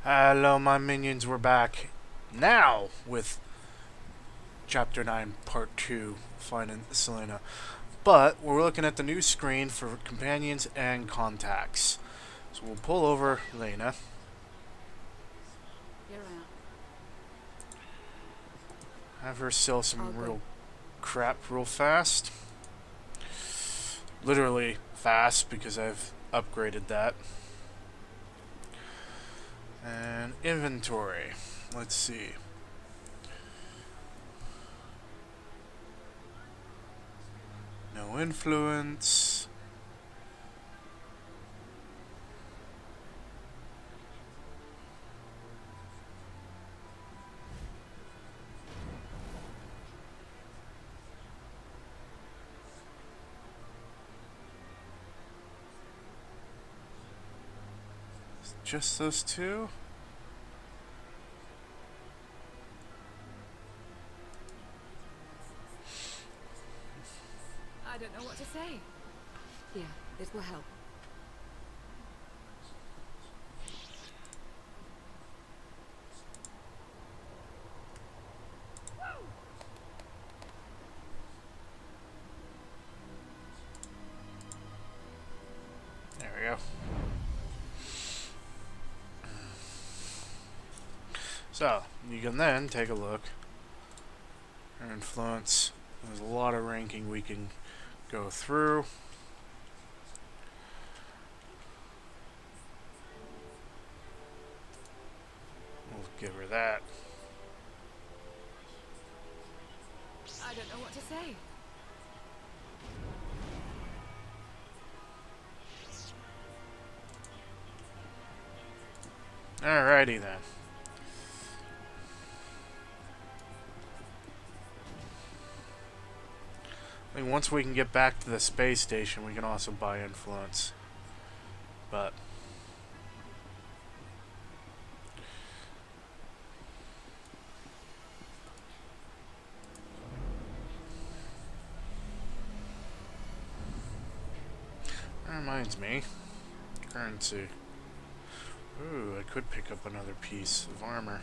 Hello, my minions. We're back now with Chapter 9, Part 2, Finding Selena. But we're looking at the new screen for companions and contacts. So we'll pull over Lena. Here I am. Have her sell some I'll go. real crap real fast. Literally fast because I've upgraded that. And inventory. Let's see. No influence. Just those two? I don't know what to say. Here, this will help. There we go. So, you can then take a look. Her influence. There's a lot of ranking we can go through. We'll give her that. I don't know what to say. Alrighty then. I mean, once we can get back to the space station, we can also buy influence. But that reminds me. Currency. Ooh, I could pick up another piece of armor.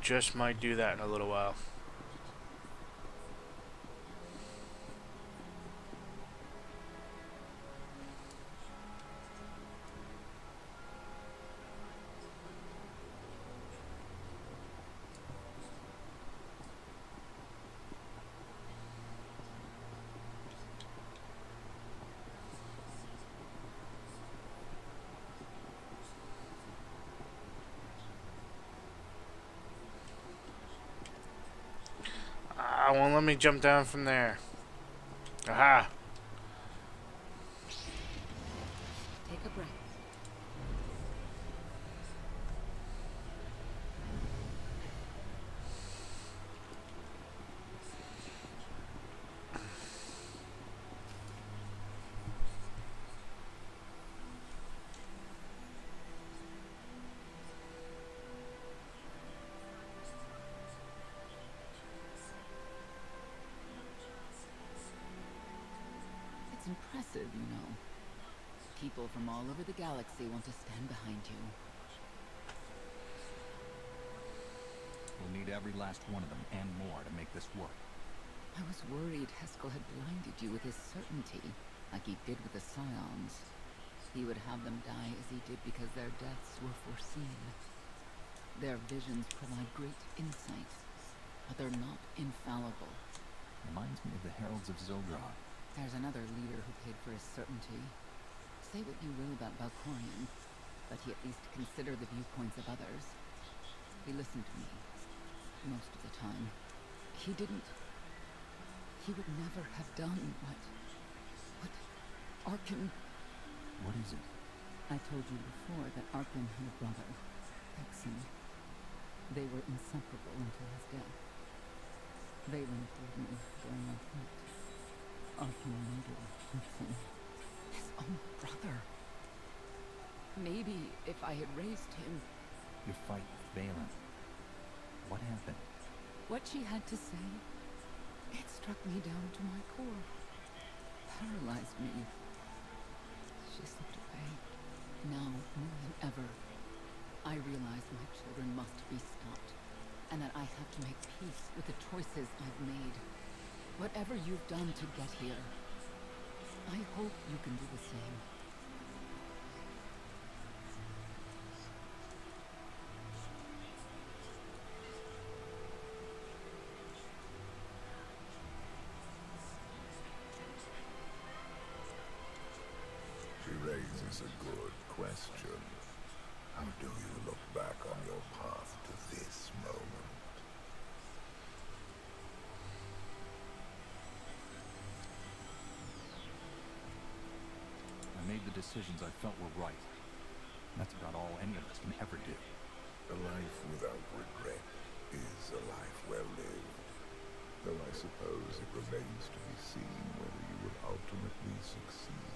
Just might do that in a little while. Won't let me jump down from there. Aha! Take a breath. It's impressive, you know. People from all over the galaxy want to stand behind you. We'll need every last one of them and more to make this work. I was worried Haskell had blinded you with his certainty, like he did with the Scions. He would have them die as he did because their deaths were foreseen. Their visions provide great insight, but they're not infallible. Reminds me of the Heralds of Zograr. There's another leader who paid for his certainty. Say what you will about Valkorion, but he at least considered the viewpoints of others. He listened to me, most of the time. He would never have done what Arkin... What is it? I told you before that Arkin had a brother, Hexen. They were inseparable until his death. Valen told me during our fight. Arkin murdered Hexen, his own brother. Maybe if I had raised him... You fight Valen. What happened? What she had to say, it struck me down to my core. Paralyzed me. She slipped away. Now, more than ever, I realize my children must be stopped, and that I have to make peace with the choices I've made. Whatever you've done to get here, I hope you can do the same. She raises a good question. How do you look back on your path to this moment? I made the decisions I felt were right. That's about all any of us can ever do. A life without regret is a life well lived. Though I suppose it remains to be seen whether you will ultimately succeed.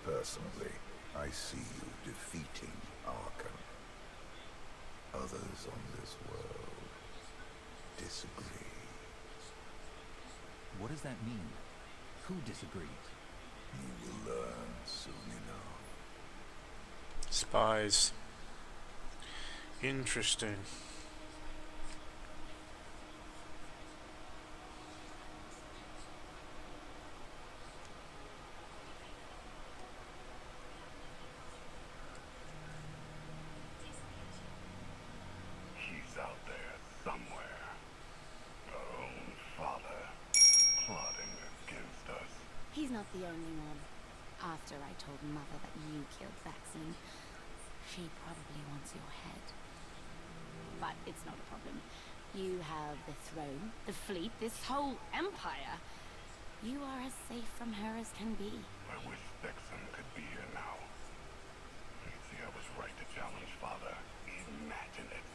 Personally, I see you defeating Arkham. Others on this world disagree. What does that mean? Who disagrees? You will learn soon enough. Spies. Interesting. He's out there somewhere. Our own father, plotting against us. He's not the only one. After I told Mother that you killed Vaccine, she probably wants your head. But it's not a problem. You have the throne, the fleet, this whole empire. You are as safe from her as can be. I wish Vexen could be here now. He'd see I was right to challenge Father. Imagine it.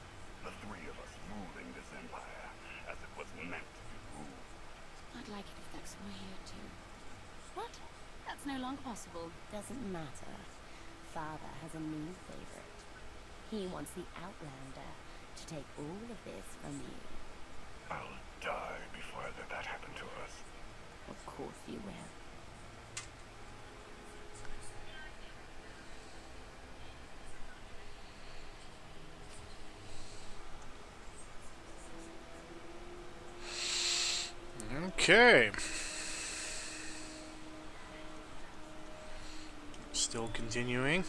The three of us ruling this empire as it was meant to be ruled. I'd like it if Vexen were here too. What? That's no longer possible. Doesn't matter. Father has a new favorite. He wants the Outlander to take all of this from you. I'll die before I let that happen to us. Of course you will. Okay. Still continuing.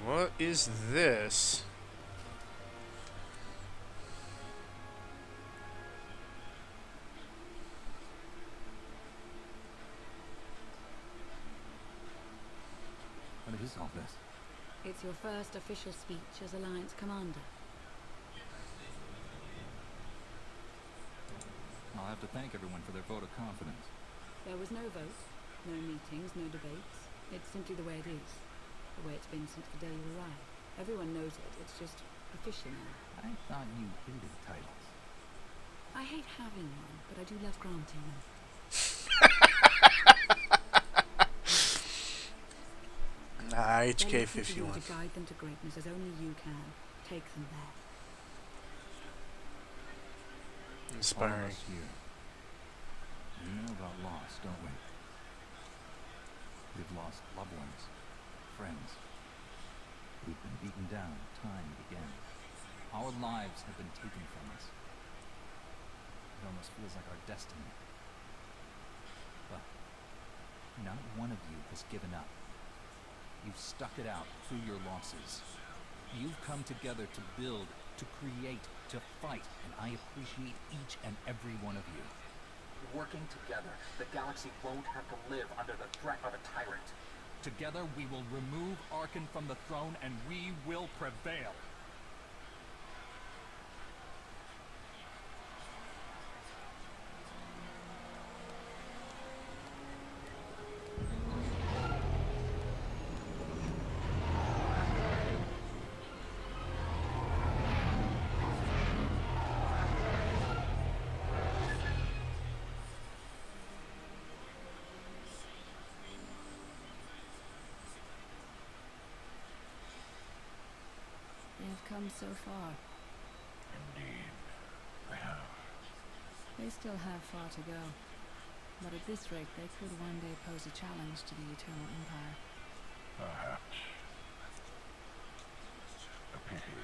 What is this? What is all this? It's your first official speech as Alliance Commander. I'll have to thank everyone for their vote of confidence. There was no vote, no meetings, no debates. It's simply the way it is. The way it's been since the day you arrived. Everyone knows it. It's just official now. I thought you hated titles. I hate having one, but I do love granting them. HK51. To guide them to greatness as only you can. Take them there. All of Inspiring. us here. We know about loss, don't we? We've lost loved ones, friends. We've been beaten down time and again. Our lives have been taken from us. It almost feels like our destiny. But not one of you has given up. You've stuck it out through your losses. You've come together to build, to create, to fight, and I appreciate each and every one of you. Working together, the galaxy won't have to live under the threat of a tyrant. Together we will remove Arkan from the throne and we will prevail. come so far. Indeed, they have. They still have far to go. But at this rate, they could one day pose a challenge to the Eternal Empire. Perhaps. A pity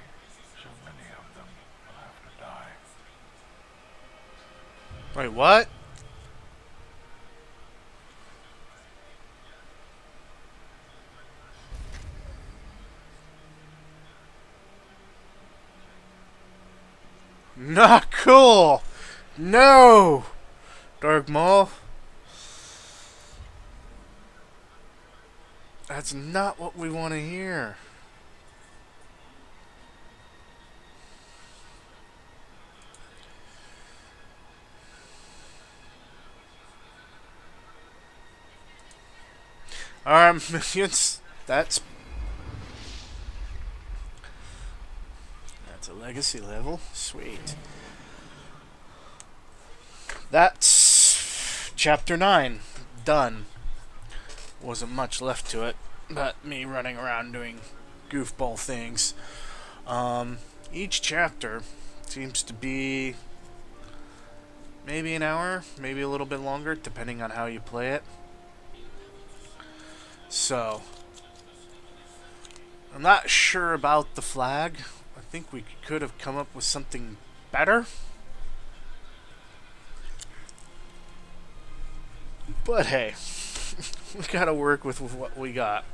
so many of them will have to die. Wait, what? Not cool! No! Dark Maul. That's not what we want to hear. Alright, minions. That's a legacy level. Sweet. That's chapter 9. Done. Wasn't much left to it, but me running around doing goofball things. Each chapter seems to be maybe an hour, maybe a little bit longer, depending on how you play it. So, I'm not sure about the flag. I think we could have come up with something better. But hey, we gotta work with what we got.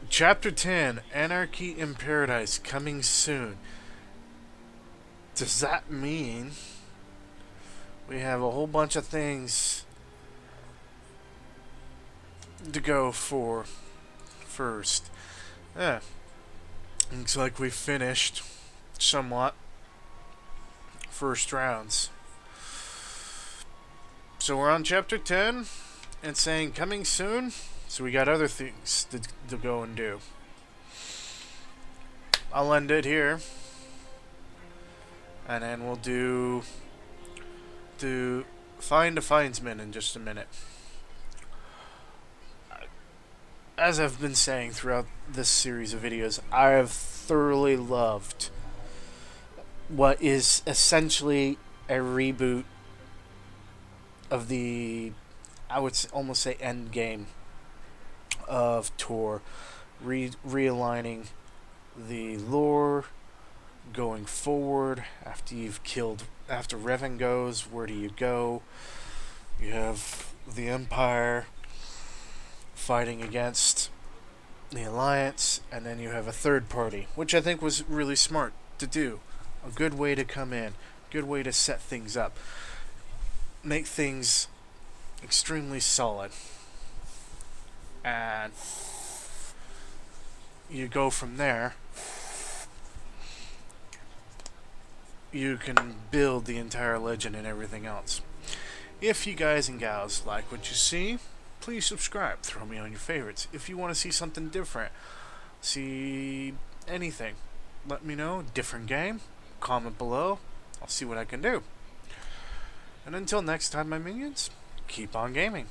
Chapter 10, Anarchy in Paradise, coming soon. Does that mean we have a whole bunch of things to go for first? Yeah. Looks like we finished somewhat first rounds. So we're on chapter 10 and saying coming soon. So we got other things to go and do. I'll end it here. And then we'll do Find a Findsman in just a minute. As I've been saying throughout this series of videos, I have thoroughly loved what is essentially a reboot of the, I would almost say, end game of Tor, realigning the lore, going forward after Revan goes. Where do you go? You have the Empire fighting against the Alliance, and then you have a third party, which I think was really smart to do. A good way to come in, good way to set things up, make things extremely solid, and you go from there. You can build the entire legend and everything else. If you guys and gals like what you see, please subscribe, throw me on your favorites. If you want to see something different, see anything, let me know. Different game, comment below. I'll see what I can do. And until next time, my minions, keep on gaming.